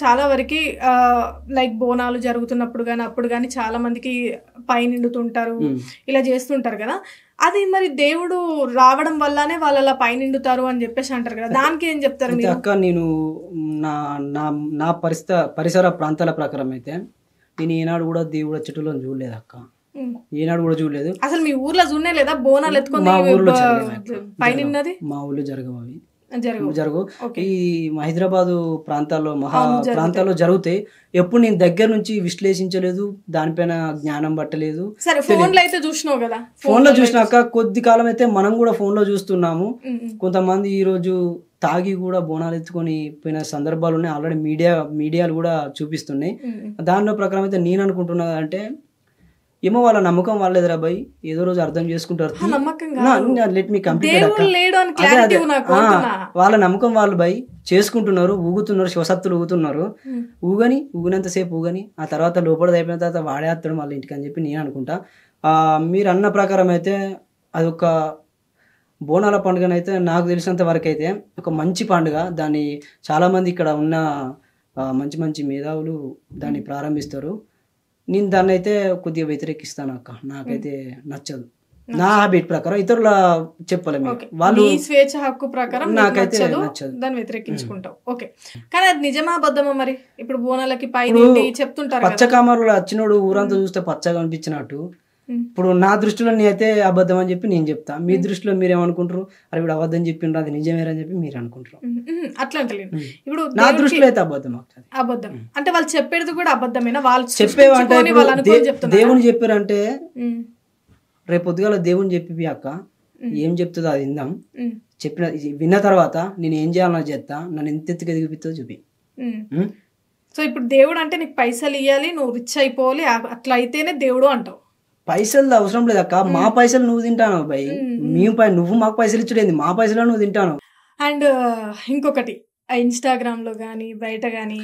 చాలా వరకి లైక్ బోనాలు జరుగుతున్నప్పుడు గాని అప్పుడు గాని చాలా మందికి పై నిండుతుంటారు, ఇలా చేస్తుంటారు కదా. అది మరి దేవుడు రావడం వల్లనే వాళ్ళు అలా పై నిండుతారు అని చెప్పేసి అంటారు కదా, దానికి ఏం చెప్తారు మీరు? అక్క నేను నా నా నా పరిసర ప్రాంతాల ప్రకారం అయితే నేను ఏనాడు కూడా దేవుడు వచ్చేటలో చూడలేదు అక్క, ఏనాడు కూడా చూడలేదు. అసలు మీ ఊర్లో చూడనే లేదా బోనాలు ఎత్తుకొని పై నిన్నది? మా ఊర్లో జరగవు అవి, జరుగు. ఈ హైదరాబాదు ప్రాంతాల్లో మహా ప్రాంతాల్లో జరుగుతాయి. ఎప్పుడు నేను దగ్గర నుంచి విశ్లేషించలేదు, దానిపైన జ్ఞానం పట్టలేదు. సరే ఫోన్లో అయితే చూసినావు కదా, ఫోన్లో చూసినాక కొద్ది కాలం అయితే మనం కూడా ఫోన్లో చూస్తున్నాము. కొంతమంది ఈ రోజు తాగి కూడా బోనాలు ఎత్తుకొని పోయిన సందర్భాలు ఉన్నాయి, ఆల్రెడీ మీడియాలు కూడా చూపిస్తున్నాయి. దానిలో ప్రకారం అయితే నేను అనుకుంటున్నా అంటే ఏమో వాళ్ళ నమ్మకం వాళ్ళేదిరా బాయ్, ఏదో రోజు అర్థం చేసుకుంటారు. లెట్ మీ కంప్లీట్, వాళ్ళ నమ్మకం వాళ్ళు బాయ్ చేసుకుంటున్నారు, ఊగుతున్నారు, శివసత్తులు ఊగుతున్నారు. ఊగినంతసేపు ఊగని ఆ తర్వాత లోపల అయిపోయిన తర్వాత వాడేస్తాడు వాళ్ళ ఇంటికి అని చెప్పి నేను అనుకుంటా. మీరు అన్న ప్రకారం అయితే అదొక బోనాల పండుగనైతే నాకు తెలిసినంత వరకు అయితే ఒక మంచి పండుగ. దాన్ని చాలామంది ఇక్కడ ఉన్న మంచి మంచి మేధావులు దాన్ని ప్రారంభిస్తారు. నేను దాన్ని అయితే కొద్దిగా వ్యతిరేకిస్తాను అక్క, నాకైతే నచ్చదు. నా హ్యాబిట్ ప్రకారం ఇతరుల చెప్పలేము, వాళ్ళు స్వేచ్ఛ హక్కు ప్రకారం నాకైతే నచ్చదు, దాన్ని వ్యతిరేకించుకుంటాం. ఓకే, కానీ అది నిజమా అబద్ధమా మరి? ఇప్పుడు బోనాలకి పై చెప్తుంటారు పచ్చకామరులు వచ్చినోడు ఊరంతా చూస్తే పచ్చగా అనిపించినట్టు. ఇప్పుడు నా దృష్టిలో నేనైతే అబద్ధం అని చెప్పి నేను చెప్తా, మీ దృష్టిలో మీరేమనుకుంటారు? అరే వీడు అబద్ధం చెప్పిండ్రు అది నిజమేరని చెప్పి మీరు అనుకుంటారు. అట్లా అంటలేదు. ఇప్పుడు నా దృష్టిలో అయితే అబద్ధం. అబద్ధం అంటే వాళ్ళు చెప్పేది కూడా అబద్ధమేనా? వాళ్ళు చెప్పేవంటే దేవుని చెప్పారంటే రేపు పొద్దుగాల దేవుని చెప్పి అక్క ఏం చెప్తుందో అది విందాం. చెప్పిన విన్న తర్వాత నేను ఏం చేయాలన్నా చేస్తా, నన్ను ఎంత ఎత్తుకు ఎదిగిపిస్తుందో చూపి. సో ఇప్పుడు దేవుడు అంటే నీకు పైసలు ఇవ్వాలి, నువ్వు రిచ్ అయిపోవాలి, అట్లా అయితేనే దేవుడు అంటావు. పైసలు అవసరం లేదక్క, మా పైసలు నువ్వు తింటాను భయ్, నువ్వు మాకు పైసలు ఇచ్చుడేంది, మా పైసలు నువ్వు తింటాను. అండ్ ఇంకొకటి ఇన్స్టాగ్రామ్ లో గానీ బయట గానీ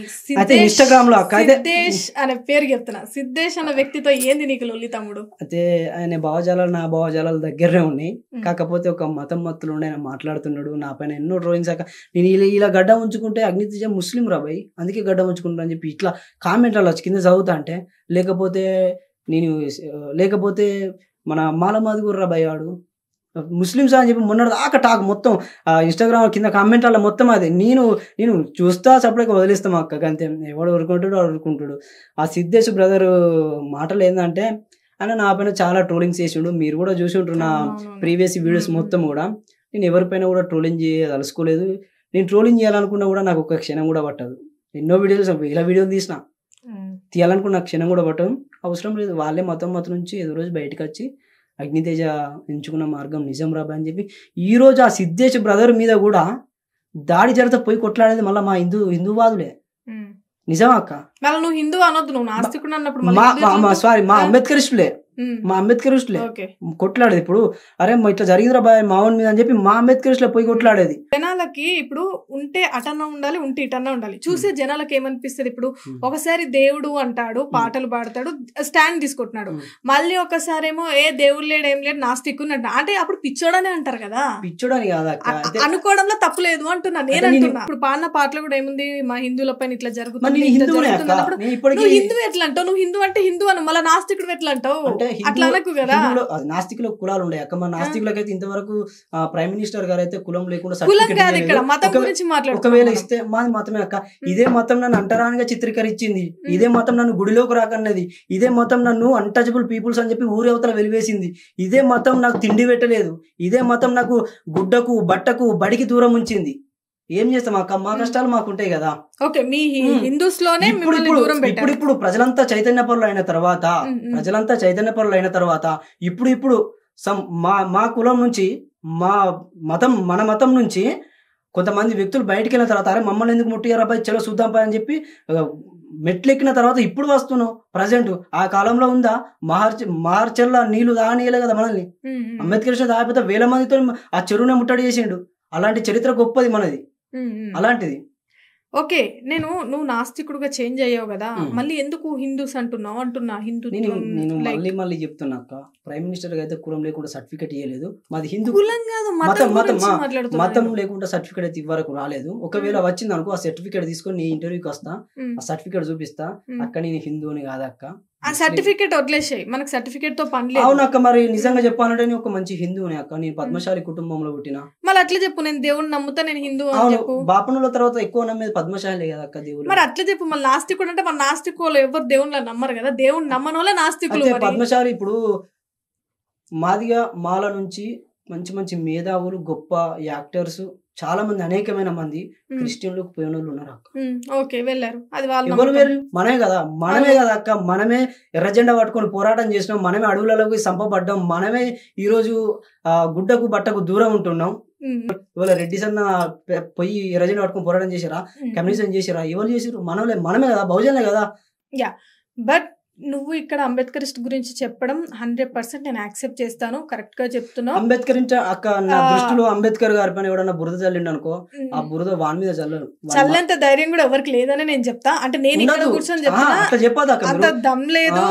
ఇన్స్టాగ్రామ్ లో సిద్ధేష్ అనే పేరు చెప్తున్నా, సిద్ధేష్ అనే వ్యక్తితో ఏంది నీకు లొల్లి తమ్ముడు? అయితే ఆయన భావజాలాలు నా భావజాలాలు దగ్గరనే ఉన్నాయి, కాకపోతే ఒక మతం మత్తులు ఉండి ఆయన మాట్లాడుతున్నాడు నా పైన ఎన్నో ట్రోలింగ్స్. నేను ఇలా గడ్డ ఉంచుకుంటే అగ్నితేజ ముస్లిం రా భయ్, అందుకే గడ్డ ఉంచుకుంటా అని చెప్పి ఇట్లా కామెంట్లు వచ్చి కింద చదువుతా అంటే, లేకపోతే మన మాలమాదిగురు రా భయ్ వాడు ముస్లిమ్స్ అని చెప్పి మొన్న దాకా టాక్ మొత్తం ఇన్స్టాగ్రామ్ కింద కామెంట్ల మొత్తం అది నేను చూస్తా సపరేట్గా వదిలేస్తాం అక్క, అంతే. ఎవడు ఊరుకుంటాడు వాడు ఊరుకుంటాడు. ఆ సిద్ధేష్ బ్రదర్ మాటలు ఏంటంటే ఆయన నా పైన చాలా ట్రోలింగ్స్ చేసిండు, మీరు కూడా చూసి ఉంటారు నా ప్రీవియస్ వీడియోస్ మొత్తం కూడా. నేను ఎవరిపైన కూడా ట్రోలింగ్ చేయదలుచుకోలేదు, నేను ట్రోలింగ్ చేయాలనుకున్నా కూడా నాకు ఒక క్షణం కూడా పట్టదు. ఎన్నో వీడియోస్ ఇలా వీడియోలు తీయాలనుకున్న క్షణం కూడా పట్టదు, అవసరం లేదు. వాళ్ళే మతం నుంచి ఏదో రోజు బయటకు వచ్చి అగ్నితేజ ఎంచుకున్న మార్గం నిజం రాబా అని చెప్పి ఈ రోజు ఆ సిద్ధేష్ బ్రదర్ మీద కూడా దాడి జరిగితే పోయి కొట్లాడేది మళ్ళీ మా హిందూవాదులే. నిజమా అక్క? మళ్ళీ నువ్వు హిందూ అనొద్దు, నువ్వు నాస్తికుడు అన్నప్పుడు సారీ మా అంబేద్కరిస్టులే కొట్లాడేది. ఇప్పుడు అరే ఇట్లా జరిగిందిరా బాయ్ మావన్ మీద అని చెప్పి మా అంబేద్కరిస్టులే పోయి కొట్లాడేది. జనాలకి ఇప్పుడు ఉంటే అటన్నా ఉండాలి, ఉంటే ఇటన్నా ఉండాలి. చూసే జనాలకి ఏమనిపిస్తుంది, ఇప్పుడు ఒకసారి దేవుడు అంటాడు, పాటలు పాడతాడు, స్టాండ్ తీసుకుంటున్నాడు, మళ్ళీ ఒకసారి ఏమో దేవుడు లేడు ఏం లేడు నాస్తికుడు అంటే అప్పుడు పిచ్చోడనే అంటారు కదా. పిచ్చోడని కాదా అనుకోవడంలో తప్పు లేదు అంటున్నా నేను అంటున్నా. ఇప్పుడు పాడిన పాటలు కూడా ఏముంది, మా హిందువుల పైన ఇట్లా జరుగుతుంది, నువ్వు హిందూ ఎట్లా అంటావు? నువ్వు హిందూ అంటే హిందూ అను, మళ్ళీ నాస్తికుడు ఎట్లా అంటావు? నాస్తికులో కులాలు ఉన్నాయి అక్క, మన నాస్తికులకి అయితే ఇంతవరకు ప్రైమ్ మినిస్టర్ గారు అయితే కులం లేకుండా ఒకవేళ ఇస్తే మాది మతమే అక్క. ఇదే మతం నన్ను అంటరానిగా చిత్రీకరించింది, ఇదే మతం నన్ను గుడిలోకి రాకన్నది, ఇదే మతం నన్ను అన్టచబుల్ పీపుల్స్ అని చెప్పి ఊరేవతల వెలివేసింది, ఇదే మతం నాకు తిండి పెట్టలేదు, ఇదే మతం నాకు గుడ్డకు బట్టకు బడికి దూరం ఉంచింది. ఏం చేస్తాం అక్క, మా కష్టాలు మాకుంటాయి కదా. ఇప్పుడు ప్రజలంతా చైతన్యపరులు అయిన తర్వాత ఇప్పుడు మా కులం నుంచి మన మతం నుంచి కొంతమంది వ్యక్తులు బయటికి వెళ్ళిన తర్వాత అరే మమ్మల్ని ఎందుకు ముట్టియారా పై చలో చూద్దాం పై అని చెప్పి మెట్లెక్కిన తర్వాత ఇప్పుడు వస్తున్నాం ప్రజెంట్. ఆ కాలంలో ఉందా మహర్చెల్ల నీళ్లు దానియలే కదా మనల్ని, అంబేద్కర్ దాగిపోతే వేల మందితో ఆ చెరువునే ముట్టడి చేసిండు. అలాంటి చరిత్ర గొప్పది మనది. అలాంటిది ఓకే నువ్వు నాస్తికుడుగా చేంజ్ అయ్యావు కదా, మళ్ళీ ఎందుకు హిందూస్ అంటున్నావు అంటున్నా. నేను హిందుత్వం మళ్ళీ చెప్తున్నా అక్క, ప్రైమ్ మినిస్టర్ అయితే కులం లేకుండా సర్టిఫికేట్ ఇవ్వలేదు. మాది హిందూ కులం కాదు, మతం లేకుండా సర్టిఫికేట్ అయితే ఇవ్వరకు రాలేదు. ఒకవేళ వచ్చింది అనుకో, ఆ సర్టిఫికేట్ తీసుకొని నీ ఇంటర్వ్యూకి వస్తా, ఆ సర్టిఫికేట్ చూపిస్తా, అక్క నేను హిందువుని కాదక్క. ఆ సర్టిఫికేట్ వదిలేసాయి, మనకు సర్టిఫికేట్ తో పని లేదు. అవునక్క, మరి నిజంగా చెప్పాలంటే నేను ఒక మంచి హిందువుని అక్క. నేను పద్మశాలి కుటుంబంలో పుట్టిన. మళ్ళీ అట్లా చెప్పు, నేను దేవుడిని నమ్ముతా, నేను హిందూ అని చెప్పు. బాపనుల తర్వాత ఎక్కువ నమ్మేది పద్మశాలి కదా అక్క దేవుడు. మరి అట్లా చెప్పు. మళ్ళీ నాస్తికుడు అంటే మన నాస్తికులు ఎవరు దేవుళ్ళ నమ్మరు కదా, దేవుడిని నమ్మని వాళ్ళే నాస్తికులు. పద్మశాలి ఇప్పుడు మాదిగా మాల నుంచి మంచి మంచి మేధావులు, గొప్ప యాక్టర్స్, చాలా మంది, అనేకమైన మంది క్రిస్టియన్లకు పోయిన వాళ్ళు ఉన్నారు అక్క. ఓకే, వెళ్ళారు, అది వాళ్ళు మనమే కదా అక్క. మనమే ఎర్రజెండా పట్టుకొని పోరాటం చేసినాం, మనమే అడవులలోకి సంపబడ్డాం, మనమే ఈ రోజు గుడ్డకు బట్టకు దూరం ఉంటున్నాం. ఇవాళ రెడ్డి సన్న పోయి ఎర్రజెండా పట్టుకొని పోరాటం చేసిరా, కమ్యూనిజం చేసిరా, ఎవరు చేసిరు? మనమే కదా, బహుజనులే కదా. బట్ నువ్వు ఇక్కడ అంబేద్కరిస్ట్ గురించి చెప్పడం 100% నేను యాక్సెప్ట్ చేస్తాను, కరెక్ట్ గా చెప్తున్నావు. అంబేద్కర్ అక్క, నా దృష్టిలో అంబేద్కర్ గారి పైన ఎవడన్నా బురద చల్లిండు అనుకో, ఆ బురద వాని మీద చల్లరు. చల్లంత ధైర్యం కూడా ఎవరికి లేదని నేను చెప్తా. అంటే నేను ఇక్కడ కూర్చొని చెప్తా, అంత దమ్ లేదు.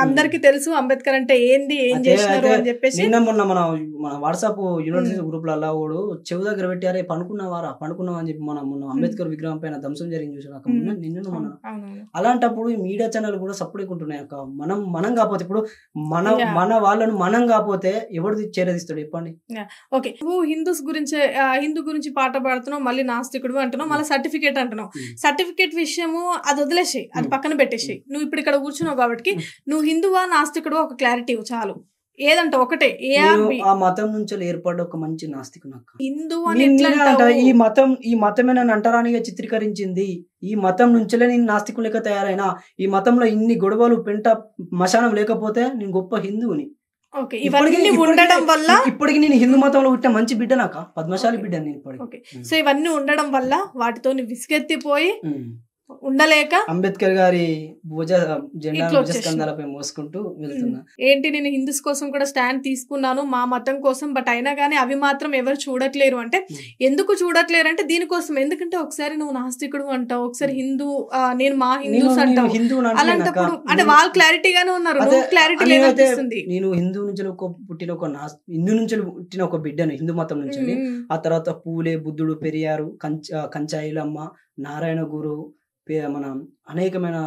అందరికి తెలుసు అంబేద్కర్ అంటే ఏంది, ఏం చేసినారు అని చెప్పేసి. నిన్న మొన్న మన వాట్సాప్ యూనివర్సిటీ గ్రూప్ లలో కూడా చెవు దగ్గర పెట్టారే, పనుకున్నావా అని చెప్పి మొన్న అంబేద్కర్ విగ్రహం పైన ధ్వంసం జరిగింది చూసారు అక్క, నిన్న మొన్న. అలాంటప్పుడు మీడియా ఛానల్ కూడా సపోర్ట్ ఉంటున్నాయి అక్క. మనం కాకపోతే ఇప్పుడు మన వాళ్ళను మనం కాకపోతే ఎవరు చేరదీస్తాడు చెప్పండి. ఓకే, నువ్వు హిందూ గురించి పాట పాడుతున్నావు, మళ్ళీ నాస్తికుడు అంటున్నావు, మళ్ళీ సర్టిఫికేట్ అంటున్నావు. సర్టిఫికేట్ విషయము అది వదిలేసేయి, అది పక్కన పెట్టేసేయి. నువ్వు ఇప్పుడు ఇక్కడ కూర్చున్నావు కాబట్టి నువ్వు హిందువా నాస్తికుడు ఒక క్లారిటీ చాలు. ఏదంట ఒకటే, ఆ మతం నుంచి ఏర్పడ్డ ఒక మంచి నాస్తికుడు. హిందూ ఈ మతమే నన్ను అంటరానిగా చిత్రీకరించింది, ఈ మతం నుంచే నేను నాస్తికుడు లెక్క తయారైనా, ఈ మతంలో ఇన్ని గొడవలు పెంట మశానం లేకపోతే నేను గొప్ప హిందువుని. ఇప్పటికి నేను హిందూ మతంలో పుట్టిన మంచి బిడ్డ నాక, పద్మశాలి బిడ్డ నేను ఇప్పటికి. సో ఇవన్నీ ఉండడం వల్ల వాటితో విసిగెత్తిపోయి ఉండలేక అంబేద్కర్ గారి జెండాలపై మోసుకుంటూ వెళ్తున్నా. ఏంటి, నేను హిందూస్ కోసం కూడా స్టాండ్ తీసుకున్నాను, మా మతం కోసం, బట్ అయినా కానీ అవి మాత్రం ఎవరు చూడట్లేరు. అంటే ఎందుకు చూడట్లేరు అంటే దీనికోసం, ఎందుకంటే ఒకసారి నువ్వు నాస్తికుడు అంటావు, ఒకసారి హిందూ, నేను మా హిందూస్ అంటావు. అలాంటప్పుడు అంటే వాళ్ళు క్లారిటీగానే ఉన్నారు, నువ్వు క్లారిటీ లేదనిపిస్తుంది. నేను హిందూ నుంచి పుట్టిన ఒక బిడ్డను, హిందూ మతం నుంచి. ఆ తర్వాత పూలే, బుద్ధుడు, పెరియారు, కంచాయిలమ్మ, నారాయణ గురు, మన అనేకమైన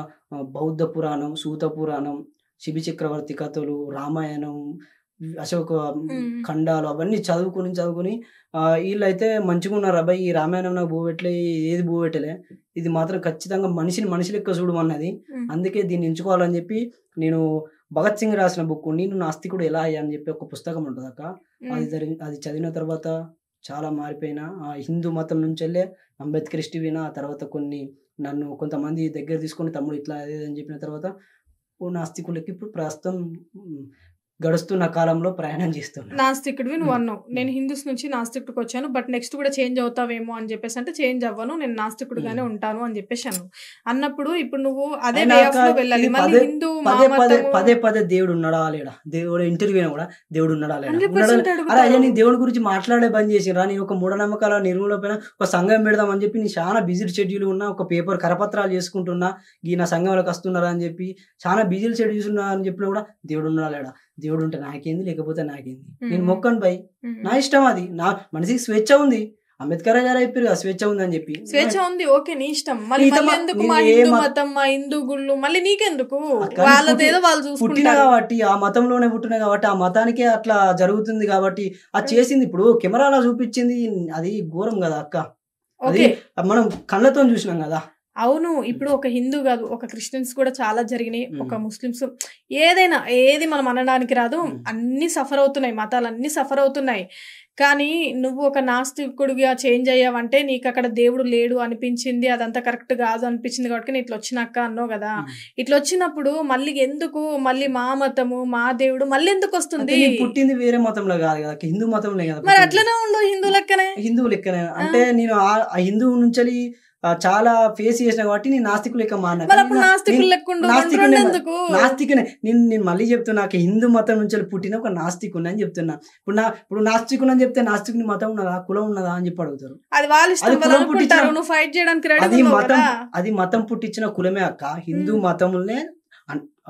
బౌద్ధ పురాణం, సూత పురాణం, శిబి చక్రవర్తి కథలు, రామాయణం, అశోక ఖండాలు అవన్నీ చదువుకుని వీళ్ళైతే మంచిగా ఉన్నారు. అబ్బాయి ఈ రామాయణం నాకు బోవెట్లే, ఏది బోవెట్టలే, ఇది మాత్రం ఖచ్చితంగా మనిషి లెక్క చూడమన్నది, అందుకే దీన్ని ఎంచుకోవాలని చెప్పి నేను భగత్ సింగ్ రాసిన బుక్ నేను నాస్తికుడు ఎలా అయ్యా అని చెప్పి ఒక పుస్తకం ఉంటుంది అక్క. అది చదివిన తర్వాత చాలా మారిపోయినా. ఆ హిందూ మతం నుంచి వెళ్ళే అంబేద్కరిస్ట్ వినా, ఆ తర్వాత నన్ను కొంతమంది దగ్గర తీసుకొని తమ్ముడు ఇట్లా అని చెప్పిన తర్వాత నాస్తికులకి ఇప్పుడు ప్రస్తుతం గడుస్తున్న కాలంలో ప్రయాణం చేస్తున్నాను. నాస్తికుడివి నువ్వు అన్నావు, నేను హిందూస్ నుంచి నాస్తికుడికి వచ్చాను, బట్ నెక్స్ట్ కూడా చేంజ్ అవుతావేమో అని చెప్పేసి అంటే చేంజ్ అవ్వను, నేను నాస్తికుడిగానే ఉంటాను అని చెప్పేసి అన్నప్పుడు ఇప్పుడు నువ్వు అదే వెళ్ళాలి. మళ్ళీ హిందూ పదే దేవుడు ఉన్నాడా లేడా, దేవుడు ఇంటర్వ్యూ కూడా దేవుడు ఉన్నాడా లేడా, నీ దేవుడి గురించి మాట్లాడే బంద్ చేసిరా. నేను ఒక మూఢనమ్మకాల నిర్మూలన పైన ఒక సంఘం పెడదాం అని చెప్పి నేను చాలా బిజీ షెడ్యూల్ ఉన్నా, ఒక పేపర్ కరపత్రాలు చేసుకుంటున్నా, ఈ నా సంఘంలోకి వస్తున్నారా అని చెప్పి చాలా బిజీ షెడ్యూల్స్ ఉన్నా అని చెప్పినా కూడా దేవుడు ఉన్నాడా లేడా, దేవుడు ఉంటే నాకేంది, లేకపోతే నాకేంది, నేను మొక్కను బై, నా ఇష్టం, అది నా మనసుకి స్వేచ్ఛ ఉంది. అంబేద్కర్ గారు అయిపోయారు, స్వేచ్ఛ ఉంది అని చెప్పి. స్వేచ్ఛ ఉంది, ఓకే, నీ ఇష్టం. మళ్ళీ ఎందుకు మా హిందూ మతం, మా హిందూ గుళ్ళు, మళ్ళీ నీకెందుకు, వాళ్ళదేదో వాళ్ళు చూసుకుంటా కాబట్టి, ఆ మతంలోనే పుట్టినా కాబట్టి, ఆ మతానికే అట్లా జరుగుతుంది కాబట్టి అది చేసింది. ఇప్పుడు కెమెరాలో చూపించింది అది ఘోరం కదా అక్క, అది మనం కళ్ళతో చూసినాం కదా. అవును, ఇప్పుడు ఒక హిందూ కాదు, ఒక క్రిస్టియన్స్ కూడా చాలా జరిగినాయి, ఒక ముస్లిమ్స్, ఏదైనా ఏది మనం అనడానికి రాదు, అన్ని సఫర్ అవుతున్నాయి, మతాలు అన్ని సఫర్ అవుతున్నాయి. కానీ నువ్వు ఒక నాస్తికుడిగా చేంజ్ అయ్యావంటే నీకు అక్కడ దేవుడు లేడు అనిపించింది, అదంతా కరెక్ట్ కాదు అనిపించింది కాబట్టి నేను ఇట్లా వచ్చినాక అన్నావు కదా. ఇట్లా వచ్చినప్పుడు మళ్ళీ ఎందుకు, మళ్ళీ మా మతము, మా దేవుడు మళ్ళీ ఎందుకు వస్తుంది? పుట్టింది వేరే మతంలో కాదు కదా, హిందూ మతంలో కదా. మరి అట్లనే ఉండవు, హిందూ లెక్కనే అంటే నేను ఆ హిందువు నుంచి చాలా ఫేస్ చేసిన కాబట్టి నేను నాస్తికులు లెక్క మరి అప్పుడు నాస్తికులు లెక్క ఉండు, రెండు రెండు ఎందుకు? నాస్తికునే నేను మళ్ళీ చెప్తున్నా, నాకు హిందూ మతం నుంచి పుట్టిన ఒక నాస్తికుని అని చెప్తున్నా. ఇప్పుడు నాస్తికుని అని చెప్తే నాస్తికుని మతం ఉన్నదా, కులం ఉన్నదా అని చెప్పి అడుగుతారు. అది వాళ్ళ ఇష్టం, అది కులం వాళ్ళు పుట్టించిన- అనుకుంటారు, నువ్వు ఫైట్ చేయడానికి రెడీ అది ఉన్నావు మతం, కదా. అది మతం పుట్టించిన కులమే అక్క. హిందూ మతములనే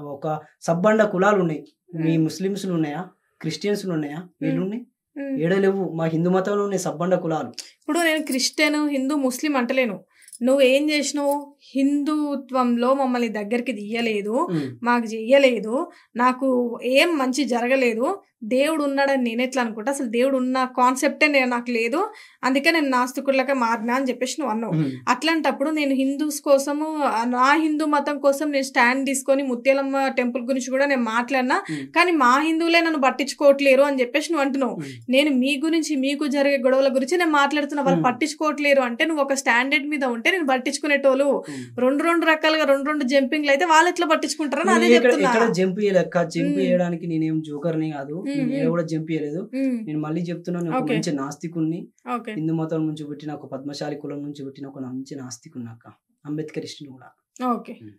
ఒక సబ్బండ కులాలు ఉన్నాయి. మీ ముస్లిమ్స్ ఉన్నాయా, క్రిస్టియన్స్ ఉన్నాయా, వీళ్ళు ఉన్నాయి ఏడలేవు. మా హిందూ మతంలో ఉన్నాయి సబ్బండ కులాలు. ఇప్పుడు నేను క్రిస్టియన్, హిందూ, ముస్లిం అంటలేను. నువ్వేం చేసినావు, హిందుత్వంలో మమ్మల్ని దగ్గరికి తీయలేదు, మాకు చెయ్యలేదు, నాకు ఏం మంచి జరగలేదు, దేవుడు ఉన్నాడని నేను ఎట్లా అనుకుంటా, అసలు దేవుడు ఉన్న కాన్సెప్టే నాకు లేదు, అందుకే నేను నాస్తికులకే మారినా అని చెప్పేసి నువ్వు అన్నావు. అట్లాంటప్పుడు నేను హిందూస్ కోసము, నా హిందూ మతం కోసం నేను స్టాండ్ తీసుకొని ముత్యాలమ్మ టెంపుల్ గురించి కూడా నేను మాట్లాడినా, కానీ మా హిందువులే నన్ను పట్టించుకోవట్లేరు అని చెప్పేసి నువ్వు అంటున్నావు. నేను మీ గురించి, మీకు జరిగే గొడవల గురించి నేను మాట్లాడుతున్నా, వాళ్ళు పట్టించుకోవట్లేరు అంటే నువ్వు ఒక స్టాండర్డ్ మీద ఉంటే నేను పట్టించుకునేటోళ్ళు. రెండు రకాలుగా రెండు జంపింగ్లు అయితే వాళ్ళు ఎట్లా పట్టించుకుంటారని అదే చెప్తున్నా. జంప్ చేయలేక, జంప్ చేయడానికి నేనేం జోకర్ని కాదు, నేను కూడా జంప్ చేయలేదు. నేను మళ్ళీ చెప్తున్నాను, ఒక మంచి నాస్తికుణ్ణి, హిందూ మతం నుంచి పుట్టిన ఒక పద్మశాలి కులం నుంచి పుట్టిన ఒక మంచి నాస్తికున్నాక, అంబేద్కర్ ఇష్టం కూడా. ఓకే.